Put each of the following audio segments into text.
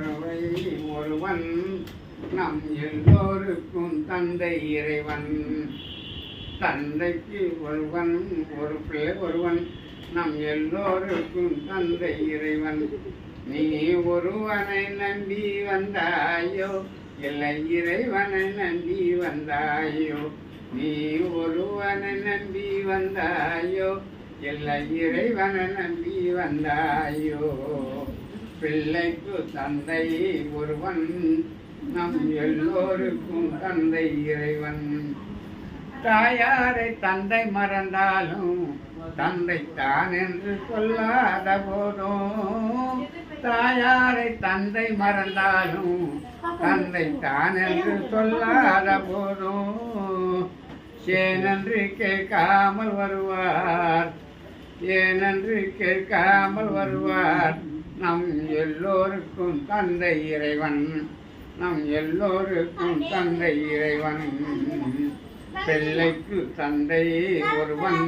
ஒருவை ஒருவன் நம் எல்லோருக்கும் தந்தை இறைவன். தந்தைக்கு ஒருவன் ஒரு பிள்ளை ஒருவன் நம் எல்லோருக்கும் தந்தை இறைவன். நீ ஒருவனை நம்பி வந்தாயோ இல்லை இறைவனை நம்பி வந்தாயோ. நீ ஒருவனை நம்பி வந்தாயோ இல்லை இறைவனை நம்பி வந்தாயோ. பிள்ளைக்கு தந்தை ஒருவன் நம் எல்லோருக்கும் தந்தை இறைவன். தாயாரை தந்தை மறந்தாலும் தந்தை தான் என்று சொல்லாத போதும். தாயாரை தந்தை மறந்தாலும் தந்தை தான் என்று சொல்லாத போதும். ஏனென்று கேட்காமல் வருவார், ஏனென்று கேட்காமல் வருவார் நம் எல்லோருக்கும் தந்தை இறைவன். நம் எல்லோருக்கும் தந்தை இறைவன். பிள்ளைக்கு தந்தை ஒருவன்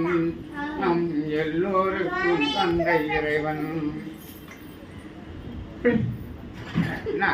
நம் எல்லோருக்கும் தந்தை இறைவன். என்ன